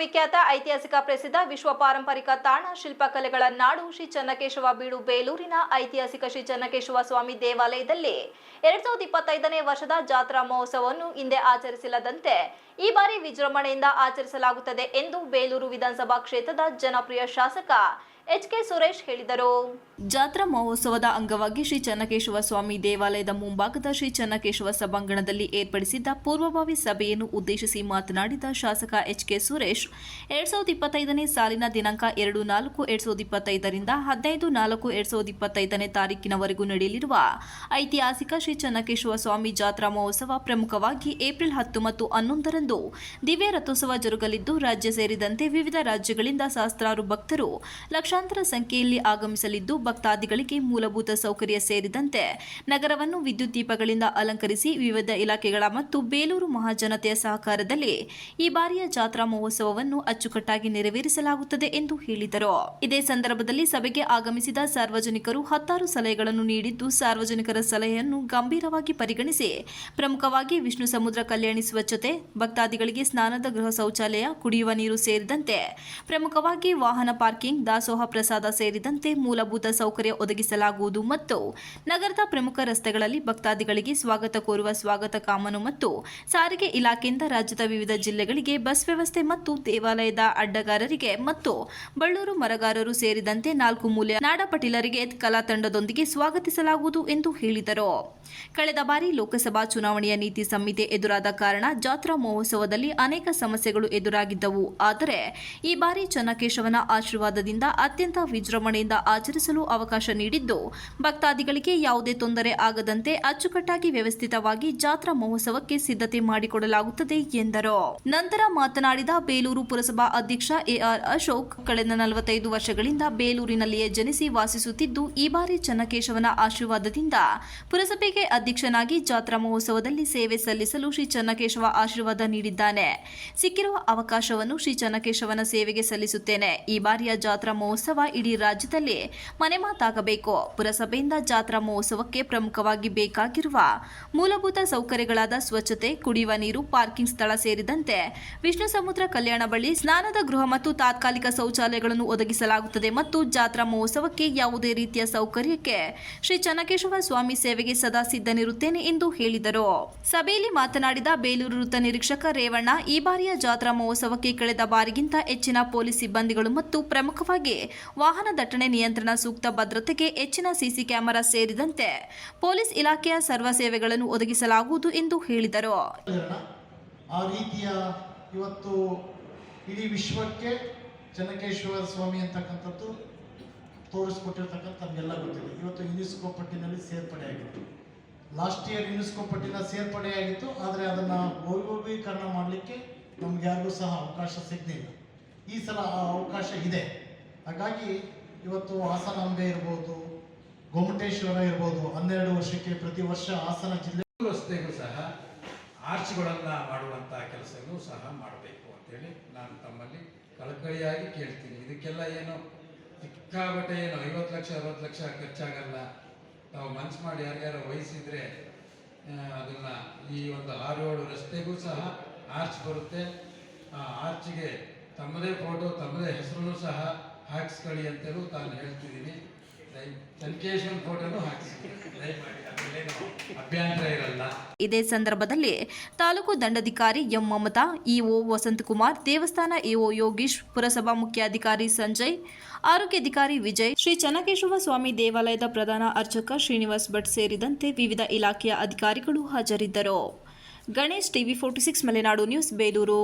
ವಿಶ್ವವಿಖ್ಯಾತ ಐತಿಹಾಸಿಕ ಪ್ರಸಿದ್ಧ ವಿಶ್ವ ಪಾರಂಪರಿಕ ತಾಣ ಶಿಲ್ಪಕಲೆಗಳ ನಾಡು ಶ್ರೀ ಚನ್ನಕೇಶವ ಬೀಡು ಬೇಲೂರಿನ ಐತಿಹಾಸಿಕ ಶ್ರೀ ಚನ್ನಕೇಶವ ಸ್ವಾಮಿ ದೇವಾಲಯದಲ್ಲಿ 2025ನೇ ವರ್ಷದ ಜಾತ್ರಾ ಮಹೋತ್ಸವವನ್ನು ಹಿಂದೆ ಆಚರಿಸಿಲ್ಲದಂತೆ ಈ ಬಾರಿ ವಿಜೃಂಭಣೆಯಿಂದ ಆಚರಿಸಲಾಗುತ್ತದೆ ಎಂದು ಬೇಲೂರು ವಿಧಾನಸಭಾ ಕ್ಷೇತ್ರದ ಜನಪ್ರಿಯ ಶಾಸಕ ಎಚ್.ಕೆ. ಸುರೇಶ್ ಹೇಳಿದರು. ಜಾತ್ರಾ ಮಹೋತ್ಸವದ ಅಂಗವಾಗಿ ಶ್ರೀ ಚನ್ನಕೇಶವ ಸ್ವಾಮಿ ದೇವಾಲಯದ ಮುಂಭಾಗದ ಶ್ರೀ ಚನ್ನಕೇಶವ ಸಭಾಂಗಣದಲ್ಲಿ ಏರ್ಪಡಿಸಿದ್ದ ಪೂರ್ವಭಾವಿ ಸಭೆಯನ್ನು ಉದ್ದೇಶಿಸಿ ಮಾತನಾಡಿದ ಶಾಸಕ ಎಚ್.ಕೆ. ಸುರೇಶ್ 2025ನೇ ಸಾಲಿನ ದಿನಾಂಕ 2-4-2025 ರಿಂದ 15-4-2025ನೇ ತಾರೀಕಿನವರೆಗೂ ನಡೆಯಲಿರುವ ಐತಿಹಾಸಿಕ ಶ್ರೀ ಚನ್ನಕೇಶವ ಸ್ವಾಮಿ ಜಾತ್ರಾ ಮಹೋತ್ಸವ ಪ್ರಮುಖವಾಗಿ ಏಪ್ರಿಲ್ 10 ಮತ್ತು 11ರಂದು ದಿವ್ಯ ರಥೋತ್ಸವ ಜರುಗಲಿದ್ದು, ರಾಜ್ಯ ಸೇರಿದಂತೆ ವಿವಿಧ ರಾಜ್ಯಗಳಿಂದ ಸಹಸ್ರಾರು ಭಕ್ತರು ಲಕ್ಷಾಂತರ ಸಂಖ್ಯೆಯಲ್ಲಿ ಆಗಮಿಸಲಿದ್ದು, ಭಕ್ತಾದಿಗಳಿಗೆ ಮೂಲಭೂತ ಸೌಕರ್ಯ ಸೇರಿದಂತೆ ನಗರವನ್ನು ವಿದ್ಯುತ್ ದೀಪಗಳಿಂದ ಅಲಂಕರಿಸಿ ವಿವಿಧ ಇಲಾಖೆಗಳ ಮತ್ತು ಬೇಲೂರು ಮಹಾಜನತೆಯ ಸಹಕಾರದಲ್ಲಿ ಈ ಬಾರಿಯ ಜಾತ್ರಾ ಮಹೋತ್ಸವವನ್ನು ಅಚ್ಚುಕಟ್ಟಾಗಿ ನೆರವೇರಿಸಲಾಗುತ್ತದೆ ಎಂದು ಹೇಳಿದರು. ಇದೇ ಸಂದರ್ಭದಲ್ಲಿ ಸಭೆಗೆ ಆಗಮಿಸಿದ ಸಾರ್ವಜನಿಕರು 10 ಸಲಹೆಗಳನ್ನು ನೀಡಿದ್ದು, ಸಾರ್ವಜನಿಕರ ಸಲಹೆಯನ್ನು ಗಂಭೀರವಾಗಿ ಪರಿಗಣಿಸಿ ಪ್ರಮುಖವಾಗಿ ವಿಷ್ಣು ಸಮುದ್ರ ಕಲ್ಯಾಣಿ ಸ್ವಚ್ಛತೆ, ಭಕ್ತಾದಿಗಳಿಗೆ ಸ್ನಾನದ ಗೃಹ ಶೌಚಾಲಯ, ಕುಡಿಯುವ ನೀರು ಸೇರಿದಂತೆ ಪ್ರಮುಖವಾಗಿ ವಾಹನ ಪಾರ್ಕಿಂಗ್, ದಾಸೋಹ ಪ್ರಸಾದ ಸೇರಿದಂತೆ ಮೂಲಭೂತ ಸೌಕರ್ಯ ಒದಗಿಸಲಾಗುವುದು ಮತ್ತು ನಗರದ ಪ್ರಮುಖ ರಸ್ತೆಗಳಲ್ಲಿ ಭಕ್ತಾದಿಗಳಿಗೆ ಸ್ವಾಗತ ಕೋರುವ ಸ್ವಾಗತ ಕಾಮನು ಮತ್ತು ಸಾರಿಗೆ ಇಲಾಖೆಯಿಂದ ರಾಜ್ಯದ ವಿವಿಧ ಜಿಲ್ಲೆಗಳಿಗೆ ಬಸ್ ವ್ಯವಸ್ಥೆ ಮತ್ತು ದೇವಾಲಯದ ಅಡ್ಡಗಾರರಿಗೆ ಮತ್ತು ಬಳ್ಳೂರು ಮರಗಾರರು ಸೇರಿದಂತೆ 4 ಮೂಲೆಯ ನಾಡಪಟೀಲರಿಗೆ ಕಲಾ ತಂಡದೊಂದಿಗೆ ಸ್ವಾಗತಿಸಲಾಗುವುದು ಎಂದು ಹೇಳಿದರು. ಕಳೆದ ಬಾರಿ ಲೋಕಸಭಾ ಚುನಾವಣೆಯ ನೀತಿ ಸಂಹಿತೆ ಎದುರಾದ ಕಾರಣ ಜಾತ್ರಾ ಮಹೋತ್ಸವದಲ್ಲಿ ಅನೇಕ ಸಮಸ್ಯೆಗಳು ಎದುರಾಗಿದ್ದವು. ಆದರೆ ಈ ಬಾರಿ ಚನ್ನಕೇಶವನ ಆಶೀರ್ವಾದದಿಂದ ಅತ್ಯಂತ ವಿಜೃಂಭಣೆಯಿಂದ ಆಚರಿಸಲು ಅವಕಾಶ ನೀಡಿದ್ದು, ಭಕ್ತಾದಿಗಳಿಗೆ ಯಾವುದೇ ತೊಂದರೆ ಆಗದಂತೆ ಅಚ್ಚುಕಟ್ಟಾಗಿ ವ್ಯವಸ್ಥಿತವಾಗಿ ಜಾತ್ರಾ ಮಹೋತ್ಸವಕ್ಕೆ ಸಿದ್ಧತೆ ಮಾಡಿಕೊಡಲಾಗುತ್ತದೆ ಎಂದರು. ನಂತರ ಮಾತನಾಡಿದ ಬೇಲೂರು ಪುರಸಭಾ ಅಧ್ಯಕ್ಷ ಎ.ಆರ್. ಅಶೋಕ್, ಕಳೆದ 45 ವರ್ಷಗಳಿಂದ ಬೇಲೂರಿನಲ್ಲಿಯೇ ಜನಿಸಿ ವಾಸಿಸುತ್ತಿದ್ದು, ಈ ಬಾರಿ ಚನ್ನಕೇಶವನ ಆಶೀರ್ವಾದದಿಂದ ಪುರಸಭೆಗೆ ಅಧ್ಯಕ್ಷನಾಗಿ ಜಾತ್ರಾ ಮಹೋತ್ಸವದಲ್ಲಿ ಸೇವೆ ಸಲ್ಲಿಸಲು ಶ್ರೀ ಚನ್ನಕೇಶವ ಆಶೀರ್ವಾದ ನೀಡಿದ್ದಾನೆ. ಸಿಕ್ಕಿರುವ ಅವಕಾಶವನ್ನು ಶ್ರೀ ಚನ್ನಕೇಶವನ ಸೇವೆಗೆ ಸಲ್ಲಿಸುತ್ತೇನೆ. ಈ ಬಾರಿಯ ಜಾತ್ರಾ ಮಹೋತ್ಸವ ಇಡೀ ರಾಜ್ಯದಲ್ಲಿ ಮನೆಮಾತಾಗಬೇಕು. ಪುರಸಭೆಯಿಂದ ಜಾತ್ರಾ ಮಹೋತ್ಸವಕ್ಕೆ ಪ್ರಮುಖವಾಗಿ ಬೇಕಾಗಿರುವ ಮೂಲಭೂತ ಸೌಕರ್ಯಗಳಾದ ಸ್ವಚ್ಛತೆ, ಕುಡಿಯುವ ನೀರು, ಪಾರ್ಕಿಂಗ್ ಸ್ಥಳ ಸೇರಿದಂತೆ ವಿಷ್ಣು ಸಮುದ್ರ ಕಲ್ಯಾಣ ಬಳಿ ಸ್ನಾನದ ಗೃಹ ಮತ್ತು ತಾತ್ಕಾಲಿಕ ಶೌಚಾಲಯಗಳನ್ನು ಒದಗಿಸಲಾಗುತ್ತದೆ ಮತ್ತು ಜಾತ್ರಾ ಮಹೋತ್ಸವಕ್ಕೆ ಯಾವುದೇ ರೀತಿಯ ಸೌಕರ್ಯಕ್ಕೆ ಶ್ರೀ ಚನ್ನಕೇಶವ ಸ್ವಾಮಿ ಸೇವೆಗೆ ಸದಾ ಸಿದ್ಧನಿರುತ್ತೇನೆ ಎಂದು ಹೇಳಿದರು. ಸಭೆಯಲ್ಲಿ ಮಾತನಾಡಿದ ಬೇಲೂರು ವೃತ್ತ ನಿರೀಕ್ಷಕ ರೇವಣ್ಣ, ಈ ಬಾರಿಯ ಜಾತ್ರಾ ಮಹೋತ್ಸವಕ್ಕೆ ಕಳೆದ ಬಾರಿಗಿಂತ ಹೆಚ್ಚಿನ ಪೊಲೀಸ್ ಸಿಬ್ಬಂದಿಗಳು ಮತ್ತು ಪ್ರಮುಖವಾಗಿ ವಾಹನ ದಟ್ಟಣೆ ನಿಯಂತ್ರಣ, ಸೂಕ್ತ ಭದ್ರತೆಗೆ ಹೆಚ್ಚಿನ ಸಿಸಿ ಕ್ಯಾಮೆರಾ ಸೇರಿದಂತೆ ಪೊಲೀಸ್ ಇಲಾಖೆಯ ಸರ್ವ ಸೇವೆಗಳನ್ನು ಒದಗಿಸಲಾಗುವುದು ಎಂದು ಹೇಳಿದರು. ಆ ರೀತಿಯ ಇವತ್ತು ಇಡೀ ವಿಶ್ವಕ್ಕೆ ಚನ್ನಕೇಶವ ಸ್ವಾಮಿ ಅಂತಕ್ಕಂಥದ್ದು ತೋರಿಸ್ಕೊಟ್ಟಿರ್ತಕ್ಕಂಥ ನಮಗೆಲ್ಲ ಗೊತ್ತಿದೆ. ಇವತ್ತು ಯುನೆಸ್ಕೋ ಪಟ್ಟಿನಲ್ಲಿ ಸೇರ್ಪಡೆಯಾಗಿತ್ತು. ಲಾಸ್ಟ್ ಇಯರ್ ಯುನೆಸ್ಕೋ ಪಟ್ಟಿನ ಸೇರ್ಪಡೆಯಾಗಿತ್ತು, ಆದರೆ ಅದನ್ನು ವೈಭವೀಕರಣ ಮಾಡಲಿಕ್ಕೆ ನಮ್ಗೆ ಯಾರಿಗೂ ಸಹ ಅವಕಾಶ ಸಿಗಲಿಲ್ಲ. ಈ ಸಲ ಆ ಅವಕಾಶ ಇದೆ. ಹಾಗಾಗಿ ಇವತ್ತು ಹಾಸನಾಂಬೆ ಇರ್ಬೋದು, ಗೊಮ್ಮಟೇಶ್ವರ ಇರ್ಬೋದು, 12 ವರ್ಷಕ್ಕೆ ಪ್ರತಿ ವರ್ಷ ಹಾಸನ ಜಿಲ್ಲೆ ರಸ್ತೆಗೂ ಸಹ ಆರ್ಚ್ಗಳನ್ನು ಮಾಡುವಂಥ ಕೆಲಸವೂ ಸಹ ಮಾಡಬೇಕು ಅಂತೇಳಿ ನಾನು ತಮ್ಮಲ್ಲಿ ಕಳಕಳಿಯಾಗಿ ಕೇಳ್ತೀನಿ. ಇದಕ್ಕೆಲ್ಲ ಏನು ಸಿಕ್ಕಾಬಟ್ಟೆ ಏನು 50 ಲಕ್ಷ 60 ಲಕ್ಷ ಖರ್ಚಾಗಲ್ಲ. ನಾವು ಮನ್ಸು ಮಾಡಿ ಯಾರ್ಯಾರು ವಹಿಸಿದರೆ ಅದನ್ನು ಈ ಒಂದು 6-7 ರಸ್ತೆಗೂ ಸಹ ಆರ್ಚ್ ಬರುತ್ತೆ. ಆ ಆರ್ಚ್ಗೆ ತಮ್ಮದೇ ಫೋಟೋ, ತಮ್ಮದೇ ಹೆಸರು ಸಹ ಹಾಕಿಸ್ಕೊಳ್ಳಿ ಅಂತಲೂ ತಾನು ಹೇಳ್ತಿದ್ದೀನಿ. ಚನ್ನಕೇಶವನ ಫೋಟೋನು ಹಾಕಿಸಿ ದಯಮಾಡಿ, ಅದರಲ್ಲೇನು ಅಭ್ಯಂತರ ಇರಲ್ಲ. ಇದೇ ಸಂದರ್ಭದಲ್ಲಿ ತಾಲೂಕು ದಂಡಾಧಿಕಾರಿ ಎಂ ಮಮತಾ, ಇಒ ವಸಂತಕುಮಾರ್, ದೇವಸ್ಥಾನ ಇಒ ಯೋಗೀಶ್, ಪುರಸಭಾ ಮುಖ್ಯಾಧಿಕಾರಿ ಸಂಜಯ್, ಆರೋಗ್ಯಾಧಿಕಾರಿ ವಿಜಯ್, ಶ್ರೀ ಚನ್ನಕೇಶವ ಸ್ವಾಮಿ ದೇವಾಲಯದ ಪ್ರಧಾನ ಅರ್ಚಕ ಶ್ರೀನಿವಾಸ್ ಭಟ್ ಸೇರಿದಂತೆ ವಿವಿಧ ಇಲಾಖೆಯ ಅಧಿಕಾರಿಗಳು ಹಾಜರಿದ್ದರು. Ganesh, TV 46 Malenadu news, Belur.